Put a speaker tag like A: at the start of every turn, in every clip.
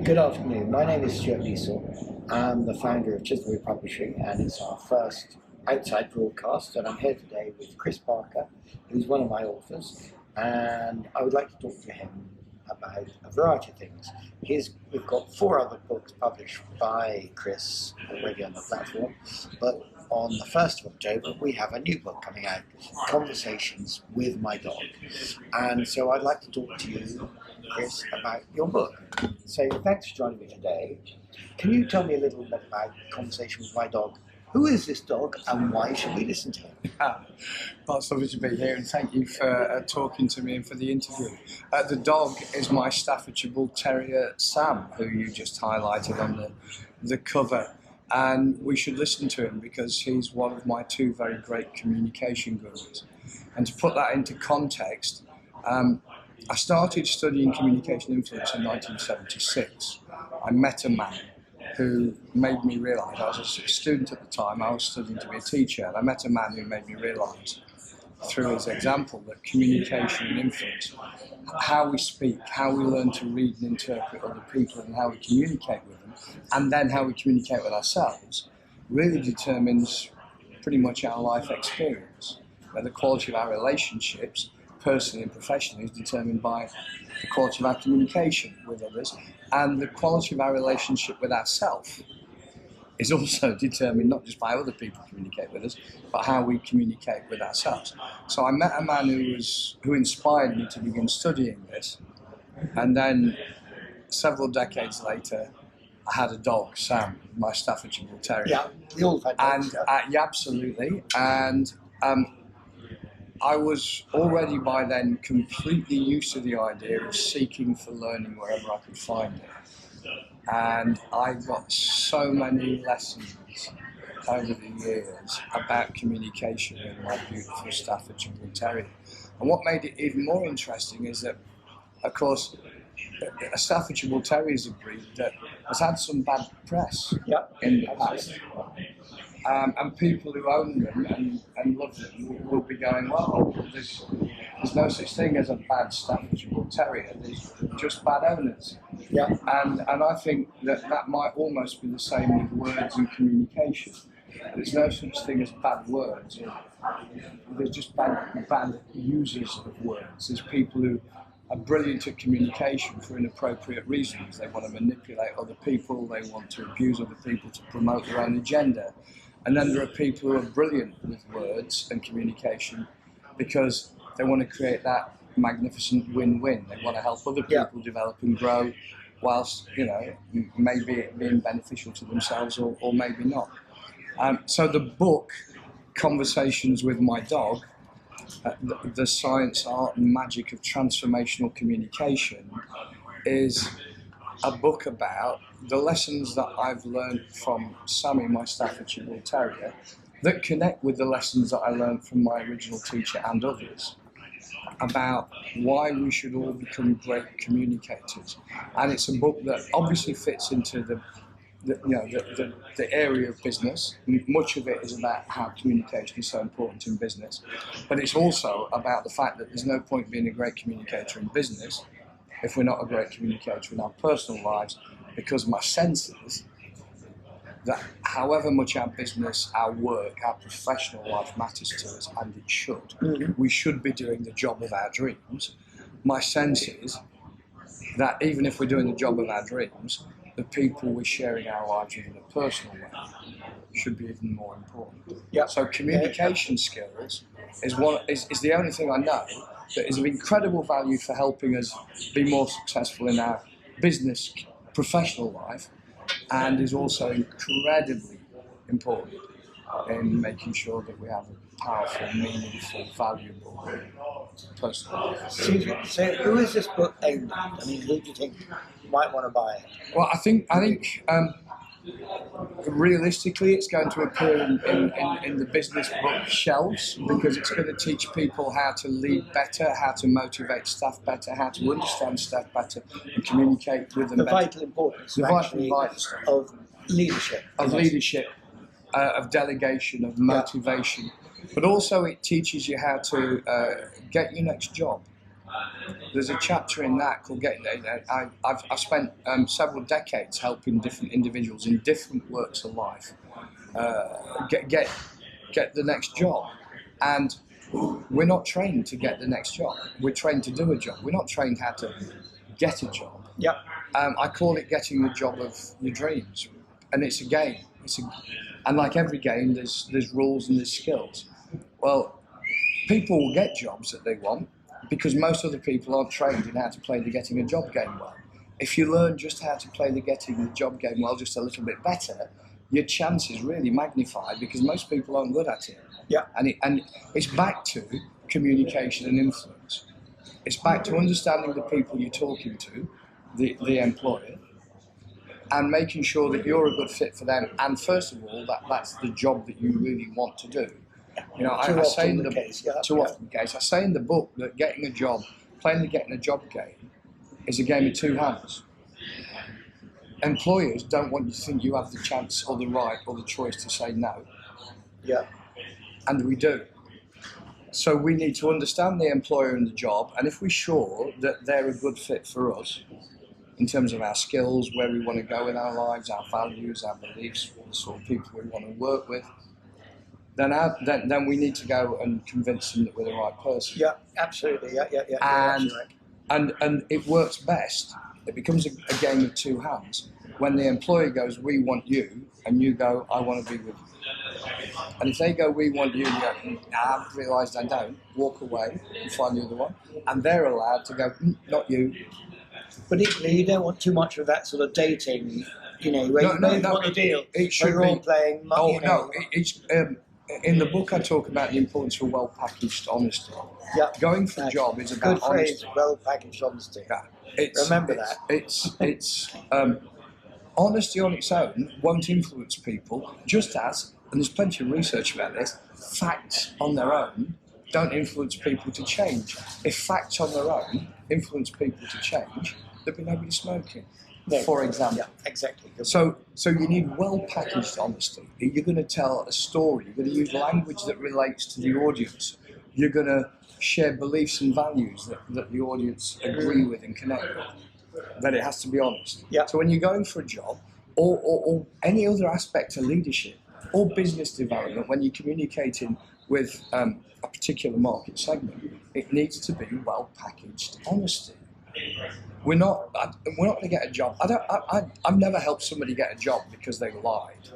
A: Good afternoon. My name is Stuart Leasor. I'm the founder of Chiselbury Publishing, and it's our first outside broadcast. And I'm here today with Chris Parker, who's one of my authors, and I would like to talk to him about a variety of things. We've got 4 other books published by Chris already on the platform, but on the 1st of October we have a new book coming out, Conversations with My Dog. And so I'd like to talk to you, Chris, about your book. So thanks for joining me today. Can you tell me a little bit about Conversation with My Dog? Who is this dog and why should we listen to him?
B: Well, it's lovely to be here, and thank you for talking to me and for the interview. The dog is my Staffordshire Bull Terrier, Sam, who you just highlighted on the cover. And we should listen to him because he's one of my 2 very great communication gurus. And to put that into context, I started studying communication influence in 1976. I met a man who made me realise, I was a student at the time, I was studying to be a teacher, and I met a man who made me realise through his example that communication and influence, how we speak, how we learn to read and interpret other people and how we communicate with them, and then how we communicate with ourselves, really determines pretty much our life experience. Where the quality of our relationships, personally and professionally, is determined by the quality of our communication with others, and the quality of our relationship with ourselves is also determined not just by other people communicate with us, but how we communicate with ourselves. So I met a man who inspired me to begin studying this, and then several decades later I had a dog, Sam, my Staffordshire Bull Terrier.
A: Yeah, we all had dogs.
B: And yeah, absolutely. And I was already by then completely used to the idea of seeking for learning wherever I could find it. And I got so many lessons over the years about communication with my beautiful Staffordshire Bull Terrier. And what made it even more interesting is that, of course, a Staffordshire Bull Terrier is a breed that has had some bad press in the past. And people who own them and love them will be going, well, there's no such thing as a bad Staffordshire Bull Terrier, there's just bad owners.
A: Yeah.
B: And I think that might almost be the same with words and communication. There's no such thing as bad words. There's just bad users of words. There's people who are brilliant at communication for inappropriate reasons. They want to manipulate other people, they want to abuse other people to promote their own agenda. And then there are people who are brilliant with words and communication because they want to create that magnificent win-win. They want to help other people develop and grow whilst, maybe it being beneficial to themselves or maybe not. So the book, Conversations with My Dog, the science, art and magic of transformational communication, is a book about the lessons that I've learned from Sammy, my Staffordshire Bull Terrier, that connect with the lessons that I learned from my original teacher and others, about why we should all become great communicators. And it's a book that obviously fits into the area of business. Much of it is about how communication is so important in business, but it's also about the fact that there's no point being a great communicator in business if we're not a great communicator in our personal lives, because my sense is that however much our business, our work, our professional life matters to us, and it should, we should be doing the job of our dreams. My sense is that even if we're doing the job of our dreams, the people we're sharing our lives with in a personal way should be even more important.
A: Yep.
B: So communication skills is the only thing I know that is of incredible value for helping us be more successful in our business, professional life, and is also incredibly important in making sure that we have a powerful, meaningful, valuable personal life.
A: So who is this book aimed at? I mean, who do you think might want to buy it?
B: Well, I think realistically it's going to appear in the business book shelves, because it's going to teach people how to lead better, how to motivate staff better, how to understand staff better and communicate with them
A: the
B: better.
A: Vital importance
B: The vital stuff.
A: of leadership.
B: Of delegation, of motivation, but also it teaches you how to get your next job. There's a chapter in that called Getting. I've spent several decades helping different individuals in different walks of life get the next job, and we're not trained to get the next job. We're trained to do a job. We're not trained how to get a job.
A: Yep.
B: I call it getting the job of your dreams, and it's a game. And like every game, there's rules and there's skills. Well, people will get jobs that they want because most other people aren't trained in how to play the getting a job game well. If you learn just how to play the getting the job game well just a little bit better, your chances really magnify because most people aren't good at it.
A: Yeah.
B: And it's back to communication and influence. It's back to understanding the people you're talking to, the employer, and making sure that you're a good fit for them. And first of all, that's the job that you really want to do. You know, I say in the case, too often the case. I say in the book that getting a job, playing the getting a job game, is a game of two hands. Employers don't want you to think you have the chance or the right or the choice to say no.
A: Yeah.
B: And we do. So we need to understand the employer and the job, and if we're sure that they're a good fit for us in terms of our skills, where we want to go in our lives, our values, our beliefs, the sort of people we want to work with, then we need to go and convince them that we're the right person.
A: Yeah, absolutely. Yeah.
B: And it works best. It becomes a game of two hands when the employer goes, "We want you," and you go, "I want to be with you." And if they go, "We want you," and you go, "I've realised I don't," walk away and find the other one, and they're allowed to go, "Not you."
A: But equally, you don't want too much of that sort of dating, you know, where you both want a deal.
B: It should
A: be role playing.
B: In the book I talk about the importance of well-packaged honesty.
A: Yeah.
B: Going for a job is about honesty.
A: Good phrase, well-packaged honesty.
B: Yeah.
A: Remember that.
B: It's honesty on its own won't influence people, just as, and there's plenty of research about this, facts on their own don't influence people to change. If facts on their own influence people to change, there'd be nobody smoking, for example.
A: Yeah, exactly.
B: So you need well-packaged honesty. You're going to tell a story. You're going to use language that relates to the audience. You're going to share beliefs and values that the audience agree with and connect with. But it has to be honest.
A: Yeah.
B: So when you're going for a job, or any other aspect of leadership, or business development, when you're communicating with a particular market segment, it needs to be well-packaged honesty. We're not going to get a job. I've never helped somebody get a job because they lied.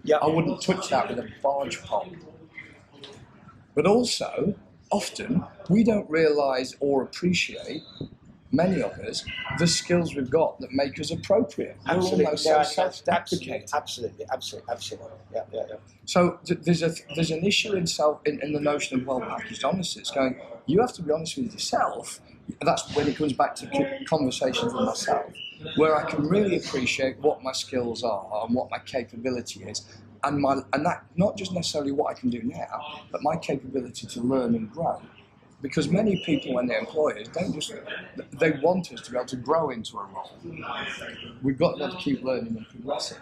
A: Yeah.
B: I wouldn't touch that with a barge pole. But also, often, we don't realise or appreciate, many of us, the skills we've got that make us appropriate.
A: Absolutely.
B: We're almost self-deprecating.
A: Absolutely. Yeah.
B: So there's an issue in the notion of well-packaged honesty. It's going, you have to be honest with yourself. That's when it comes back to conversations with myself, where I can really appreciate what my skills are and what my capability is, and that not just necessarily what I can do now, but my capability to learn and grow. Because many people, when they're employers, they want us to be able to grow into a role. We've got to be able to keep learning and progressing.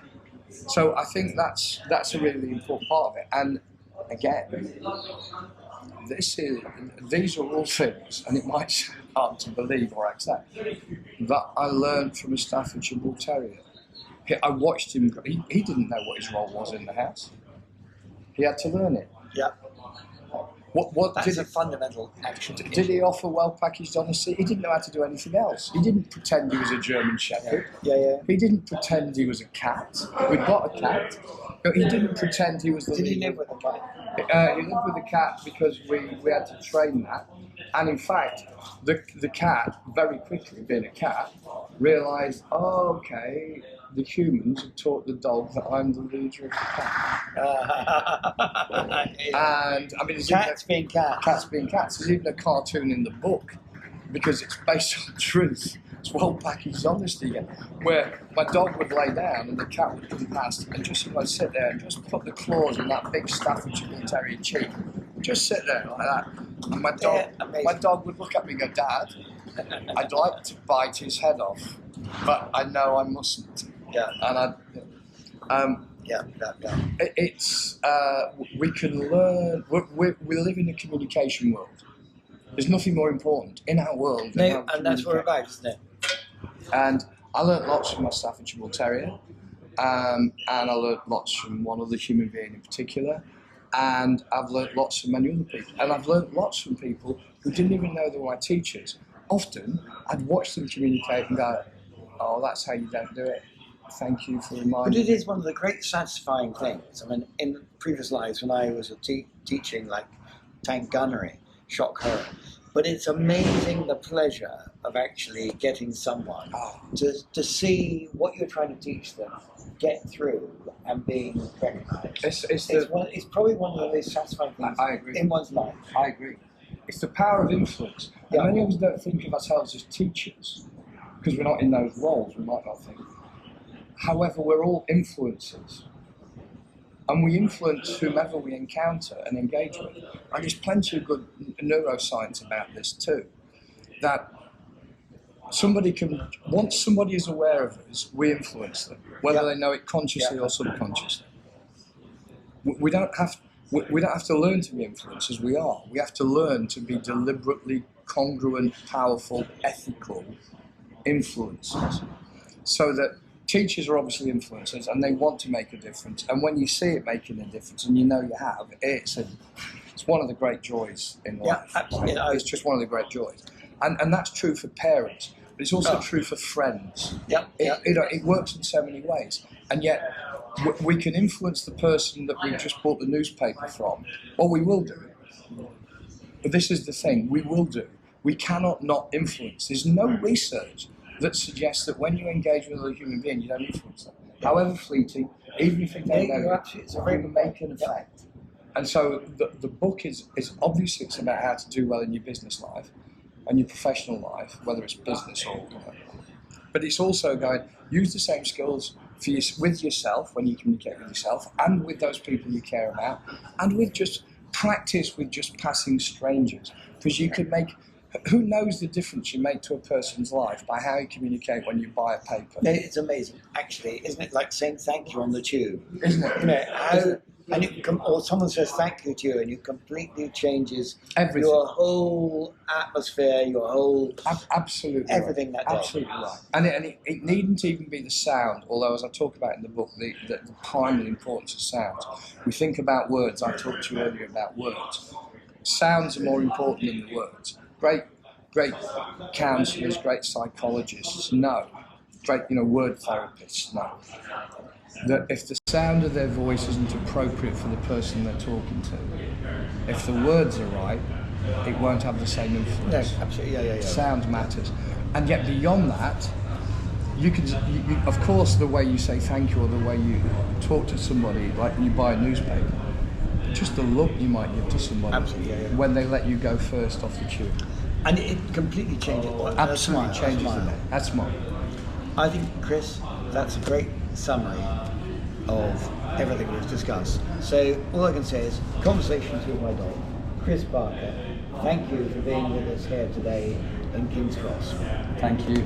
B: So I think that's a really important part of it. And again, these are all things, and it might sound hard to believe or accept, that I learned from a Staffordshire Bull Terrier. I watched him. He didn't know what his role was in the house. He had to learn it.
A: Yeah. That's a fundamental action.
B: Did he offer well-packaged honesty? He didn't know how to do anything else. He didn't pretend he was a German Shepherd.
A: Yeah.
B: He didn't pretend he was a cat. We'd got a cat. But he didn't pretend he was the
A: leader. Did he live with a cat?
B: He lived with a cat because we had to train that. And in fact, the cat, very quickly, being a cat, realised, okay, the humans have taught the dog that I'm the leader of the cat. And I mean,
A: cats being cats.
B: Cats being cats. There's even a cartoon in the book because it's based on truth. It's well-packaged honesty again, where my dog would lay down and the cat would come past and just sit there and just put the claws in that big Staffordshire Bull Terrier cheek. Just sit there like that. And my dog would look at me and go, "Dad, I'd like to bite his head off, but I know I mustn't."
A: Yeah.
B: And we can learn. We live in a communication world. There's nothing more important in our world. Than
A: No, and that's what we're about, isn't it?
B: And I learnt lots from my Staffordshire Bull Terrier, and I learnt lots from one other human being in particular, and I've learnt lots from many other people, and I've learnt lots from people who didn't even know they were my teachers. Often, I'd watch them communicate and go, "Oh, that's how you don't do it. Thank you for reminding me."
A: But it is one of the great satisfying things. I mean, in previous lives when I was teaching like tank gunnery, shock horror, but it's amazing the pleasure of actually getting someone to see what you're trying to teach them get through and being recognised. It's probably one of the most satisfying things
B: I agree.
A: in one's life.
B: I agree. It's the power of influence. And many of us don't think of ourselves as teachers because we're not in those roles, we might not think. However, we're all influencers. And we influence whomever we encounter and engage with. And there's plenty of good neuroscience about this too. That once somebody is aware of us, we influence them, whether they know it consciously or subconsciously. We don't have to learn to be influencers, we are. We have to learn to be deliberately congruent, powerful, ethical influencers. So that teachers are obviously influencers and they want to make a difference. And when you see it making a difference, and you know you have, it's one of the great joys in life.
A: Yeah, absolutely.
B: It's just one of the great joys. And that's true for parents, but it's also true for friends. It works in so many ways. And yet, we can influence the person that we just bought the newspaper from, or we will do. But this is the thing, we will do. We cannot not influence. There's no research that suggests that when you engage with another human being, you don't influence them. However fleeting, even if they don't know you, it's a very make an effect. And so the book is obviously it's about how to do well in your business life and your professional life, whether it's business or but it's also going, use the same skills with yourself when you communicate with yourself and with those people you care about, and with just practice with just passing strangers, because you can make. Who knows the difference you make to a person's life by how you communicate when you buy a paper?
A: It's amazing, actually, isn't it? Like saying thank you on the tube,
B: isn't it?
A: You know, and you can or someone says thank you to you, and it completely changes
B: everything.
A: Your whole atmosphere, your whole
B: absolutely
A: everything
B: right.
A: that day.
B: Absolutely right. And it needn't even be the sound. Although, as I talk about in the book, the primary importance of sound. We think about words. I talked to you earlier about words. Sounds are more important than the words. Great counsellors, great psychologists know, great word therapists know that if the sound of their voice isn't appropriate for the person they're talking to, if the words are right, it won't have the same influence.
A: No, absolutely, yeah.
B: Sound matters, and yet beyond that, you of course, the way you say thank you or the way you talk to somebody, like when you buy a newspaper. Just the look you might give to somebody when they let you go first off the tube.
A: And it completely changes.
B: Absolutely changes the day. That's smart.
A: I think, Chris, that's a great summary of everything we've discussed. So all I can say is, conversations with my dog, Chris Parker, thank you for being with us here today in King's Cross.
B: Thank you.